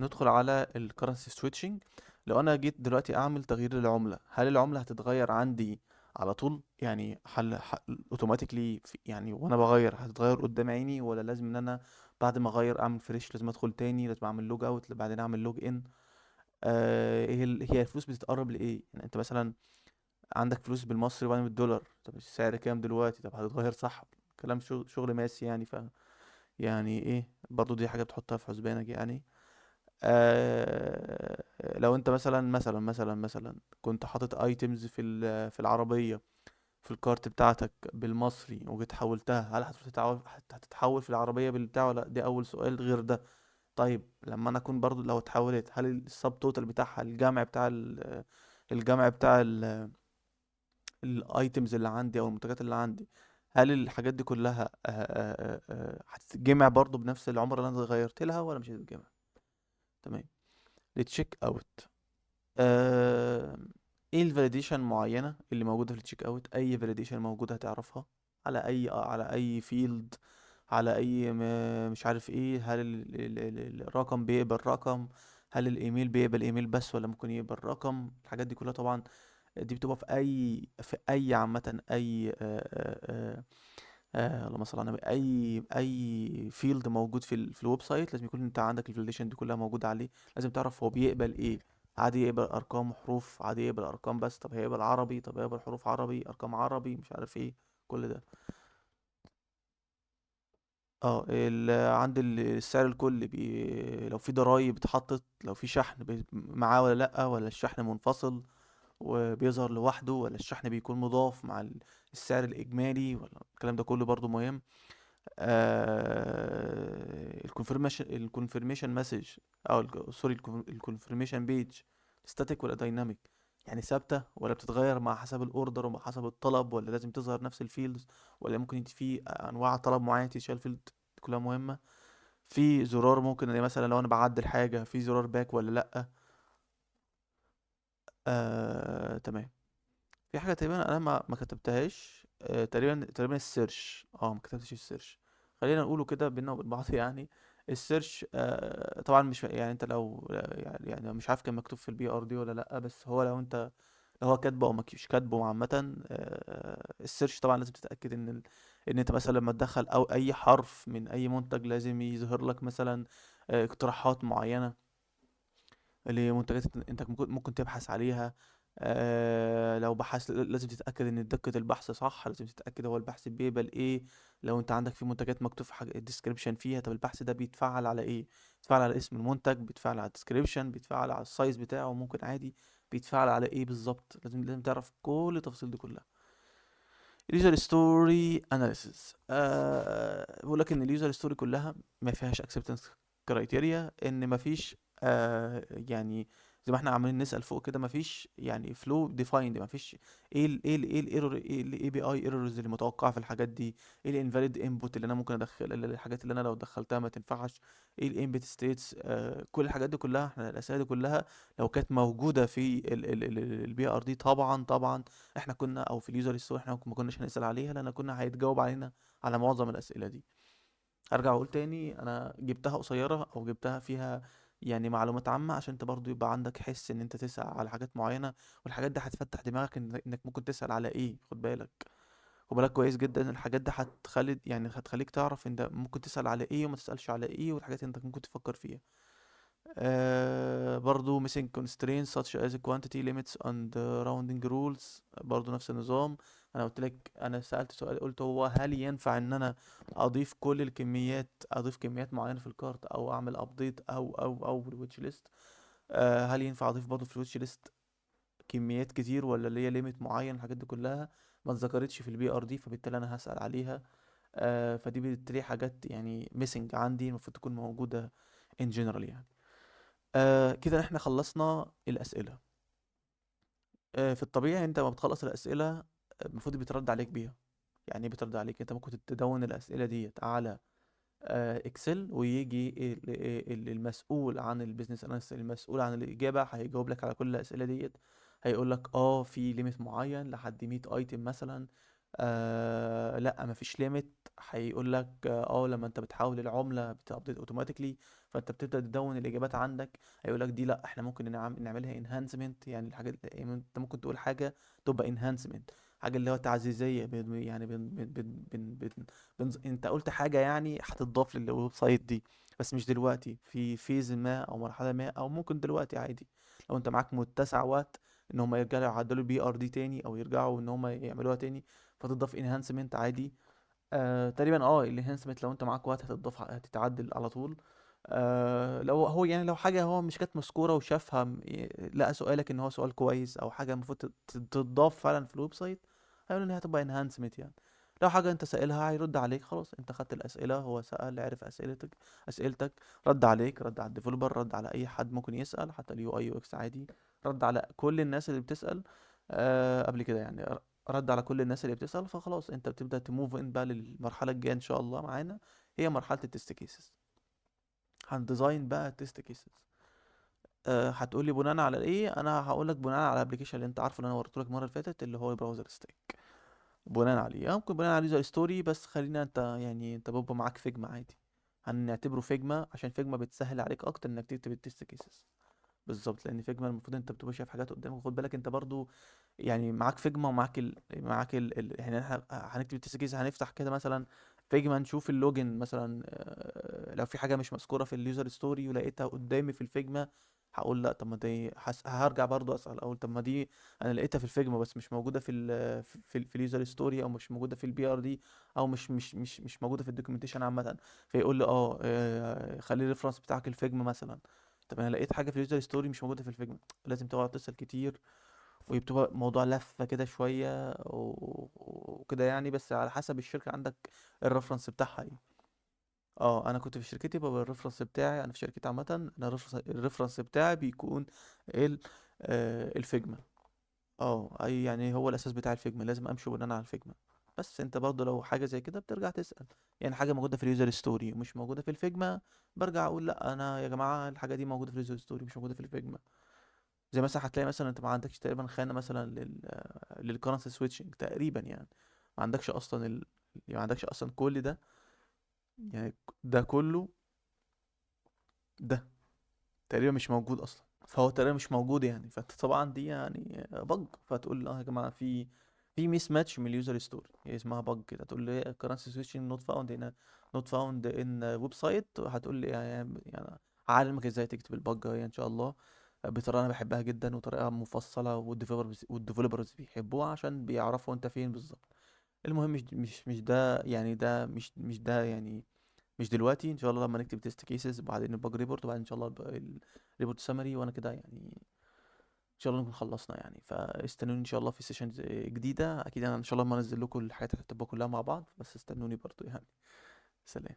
ندخل على الكرنسي سويتشنج. لو انا جيت دلوقتي اعمل تغيير للعملة، هل العملة هتتغير عندي على طول؟ يعني اوتوماتيكلي يعني وانا بغير هتتغير قدام عيني، ولا لازم ان انا بعد ما اغير اعمل فريش، لازم ادخل تاني، لازم اعمل لوج اوت بعدين اعمل لوج ان؟ هي الفلوس بتتقرب لايه؟ يعني انت مثلا عندك فلوس بالمصري وبعدين بالدولار، طب السعر كام دلوقتي؟ طب هتتغير صح؟ كلام شغل ماسي يعني. يعني ايه برضو، دي حاجة بتحطها في حسبانك يعني. لو انت مثلا كنت حاطط ايتمز في العربية، في الكارت بتاعتك بالمصري، وجيت حولتها، هل هتتحول في العربية بالبتاع ولا لأ؟ دي اول سؤال غير ده. طيب لما انا اكون برضو لو اتحولت، هل السب توتال بتاعها، الجمع بتاع الايتمز اللي عندي او المنتجات اللي عندي، هل الحاجات دي كلها هتتجمع برضو بنفس العمر اللي انا غيرت لها، ولا مش هتتجمع؟ تمام. التشيك اوت، آه، ايه الفاليديشن معينة اللي موجودة في التشيك اوت؟ اي فاليديشن موجودة هتعرفها على اي فيلد، على اي مش عارف ايه. هل الرقم بيقبل رقم؟ هل الايميل بيقبل ايميل بس، ولا ممكن يقبل رقم؟ الحاجات دي كلها طبعا دي بتبقى في اي عامة، اي اللهم صل على النبي، اي فيلد موجود في الويب سايت، لازم يكون انت عندك الفاليديشن دي كلها موجودة عليه. لازم تعرف هو بيقبل ايه. عادي يقبل ارقام وحروف، عادي يقبل ارقام بس، طب هيقبل عربي، طب هيقبل حروف عربي، ارقام عربي، مش عارف ايه، كل ده. اه عند السعر الكلي لو في ضرايب اتحطت، لو في شحن معاه ولا لأ، ولا الشحن منفصل وبيظهر لوحده، ولا الشحن بيكون مضاف مع السعر الإجمالي، ولا الكلام ده كله برضو مهم. الكونفirmation مسج، او سوري، الكونفirmation بيج، ستاتيك ولا دايناميك؟ يعني ثابتة ولا بتتغير مع حسب الاوردر ومع حسب الطلب، ولا لازم تظهر نفس الفيلدز، ولا ممكن يجي في انواع طلب معين تشال فيلد؟ دي كلها مهمة. في زرار ممكن يعني مثلا لو انا بعدل حاجة، في زرار باك ولا لأ؟ تمام. في حاجة تقريبا انا ما كتبتهاش، تقريبا السيرش، ما كتبتش السيرش. خلينا نقوله كده بينا وبين بعض يعني. السيرش طبعا مش يعني انت لو يعني مش عارف كان مكتوب في البي ار دي ولا لا، بس هو لو انت لو هو كاتبه او مش كاتبه عامة، السيرش طبعا لازم تتأكد ان انت مثلا لما تدخل او اي حرف من اي منتج لازم يظهر لك مثلا اقتراحات معينة لمنتجات انت ممكن تبحث عليها. لو بحثت لازم تتأكد ان دقة البحث صح، لازم تتأكد هو البحث بيقبل ايه. لو انت عندك في منتجات مكتوب في حاجة الديسكريبشن فيها، طب البحث ده بيتفعل على ايه؟ بيتفعل على اسم المنتج، بيتفعل على الديسكريبشن، بيتفعل على السايز بتاعه، ممكن عادي بيتفعل على ايه بالظبط. لازم تعرف كل التفاصيل دي كلها. اليوزر ستوري اناليسيس، بيقول لك ان اليوزر ستوري كلها ما فيهاش اكسبتنس كرايتيريا، ان ما فيش يعني زي ما احنا عمالين نسأل فوق كده، ما فيش يعني فلو ديفايند، ما فيش ايه الايرور، ايه الاي بي اي ايرورز اللي متوقعه في الحاجات دي، ايه الانفاليد انبوت اللي انا ممكن ادخل، الحاجات اللي انا لو دخلتها ما تنفعش، ايه الانبوت ستيتس. كل الحاجات دي كلها، احنا الاسئله دي كلها لو كانت موجوده في البي ار دي، طبعا احنا كنا، او في اليوزر ستوري احنا ما كناش هنسأل عليها، لان كنا هيتجاوب علينا على معظم الأسئلة دي. ارجع اقول تاني، انا جبتها قصيرة او جبتها فيها يعني معلومات عامة، عشان انت برضو يبقى عندك حس ان انت تسأل على حاجات معينة، والحاجات دي هتفتح دماغك انك ممكن تسأل على ايه. خد بالك، خد بالك كويس جدا. الحاجات دي هتخليك تعرف انت ممكن تسأل على ايه وما تسألش على ايه، والحاجات اللي انت ممكن تفكر فيها. برضو missing constraints such as quantity limits and rounding rules، برضو نفس النظام. انا قلت لك، انا سألت سؤال قلت هو هل ينفع ان انا اضيف كل الكميات، اضيف كميات معينة في الكارت، او اعمل ابديت او الويتش ليست؟ هل ينفع اضيف برضو في الويتش ليست كميات كتير، ولا اللي هي ليميت معين؟ الحاجات دي كلها ما اتذكرتش في البي ار دي، فبالتالي انا هسأل عليها. فدي بالتالي حاجات يعني missing عندي، المفروض تكون موجودة in general يعني. كده احنا خلصنا الأسئلة. في الطبيعي انت ما بتخلص الأسئلة المفروض بيترد عليك بيها. يعني ايه بيترد عليك؟ انت ممكن تدون الأسئلة ديت على اكسل، ويجي المسؤول عن البيزنس اناليست، المسؤول عن الإجابة، هيجاوب لك على كل الأسئلة ديت. هيقول لك في ليميت معين لحد 100 ايتم مثلا، لا مفيش ليميت. هيقول لك لما انت بتحول العملة بتابديت اوتوماتيكلي، فانت بتبدا تدون الاجابات عندك. هيقول لك دي لا احنا ممكن نعملها انهانسمنت، يعني الحاجات يعني انت ممكن تقول حاجه تبقى انهانسمنت، حاجه اللي هو تعزيزيه يعني انت قلت حاجه يعني هتضاف للويب سايت دي، بس مش دلوقتي، في فيز ما او مرحله ما، او ممكن دلوقتي عادي لو انت معاك متسع وقت ان هم يرجعوا يعدلوا البي ار دي تاني، او يرجعوا ان هم يعملوها تاني، فتضاف انهانسمنت عادي. تقريبا الانهانسمنت لو انت معاك وقت هتضاف، هتتعدل على طول. لو هو يعني لو حاجه هو مش كانت مذكوره وشافها لقى سؤالك ان هو سؤال كويس، او حاجه المفروض تتضاف فعلا في الويب سايت، هيقول ان هي هتبقى انهانسمنت يعني. لو حاجه انت سائلها هيرد عليك، خلاص انت خدت الاسئله، هو سأل عرف اسئلتك، رد عليك، رد على الديفلوبر، رد على اي حد ممكن يسأل، حتى اليو اي يو اكس عادي، رد على كل الناس اللي بتسأل قبل كده يعني، رد على كل الناس اللي بتسأل. فخلاص انت بتبدأ تموف ان بقى للمرحلة الجاية ان شاء الله معانا، هي مرحلة التست كيسز. هنديزاين بقى تيست كيسز. هتقول لي بناء على ايه؟ انا هقول لك بناء على الابلكيشن اللي انت عارفه، اللي انا وريته لك المره اللي فاتت، اللي هو البراوزر ستيك. بناء عليه ممكن بناء على يوزر ستوري، بس خلينا انت يعني انت بيبقى معاك فيجما عادي، هنعتبره فيجما عشان فيجما بتسهل عليك اكتر انك تكتب التست كيسز. بالظبط، لان فيجما المفروض انت بتبقى شايف حاجات قدامك، خد بالك انت برضو يعني معاك فيجما ومعاك يعني احنا هنكتب التست كيس، هنفتح كده مثلا فيجما نشوف اللوجن مثلا، لو في حاجه مش مذكوره في اليوزر ستوري ولقيتها قدامي في الفيجما، هقول لا طب ما دي هرجع برضو اسال اقول طب ما دي انا لقيتها في الفيجما بس مش موجوده في اليوزر ستوري، او مش موجوده في البي ار دي، او مش موجوده في الدوكيومنتيشن عامه. فيقول لي خلي الريفرنس بتاعك الفيجما مثلا. طب انا لقيت حاجه في اليوزر ستوري مش موجوده في الفيجما، لازم تقعد تسال كتير، وبتبقى موضوع لفه كده شويه وكده يعني، بس على حسب الشركه عندك الريفرنس بتاعها ايه. انا كنت في شركتي بقى الريفرنس بتاعي، انا في شركتي عامه، انا الريفرنس بتاعي بيكون ال الفيجما. اي يعني هو الاساس بتاع الفيجما، لازم امشي بناء على الفيجما. بس انت برضه لو حاجه زي كده بترجع تسال، يعني حاجه موجوده في اليوزر ستوري ومش موجوده في الفيجما، برجع اقول لا انا يا جماعه الحاجه دي موجوده في اليوزر ستوري مش موجوده في الفيجما. زي مثلا هتلاقي مثلا انت ما عندكش تقريبا خانه مثلا للكرنسي سويتشنج تقريبا يعني، ما عندكش اصلا يعني ما عندكش اصلا كل ده، يعني ده كله، ده تقريبا مش موجود اصلا، فهو تقريبا مش موجود يعني. فانت طبعا دي يعني بج، فتقول اه يا جماعه في ميس ماتش من اليوزر ستوري، هي اسمها بج كده، تقول لي كرنسي سويتشنج نوت فاوند ان، نوت فاوند ان ويب سايت، هتقول لي يعني هعلمك ازاي تكتب البج هي ان شاء الله بطريقه انا بحبها جدا، وطريقه مفصله، والديفلوبرز بيحبوها عشان بيعرفوا انت فين بالظبط. المهم مش ده يعني، ده مش ده يعني، مش دلوقتي ان شاء الله لما نكتب تيست كيسز، وبعدين الباج ريبورت، وبعدين ان شاء الله الريبورت سمري، وانا كده يعني ان شاء الله نكون خلصنا يعني. فاستنوني ان شاء الله في سيشنز جديده، اكيد انا ان شاء الله ما انزل لكم الحاجات اللي هتبقى كلها مع بعض، بس استنوني برضو يعني. سلام.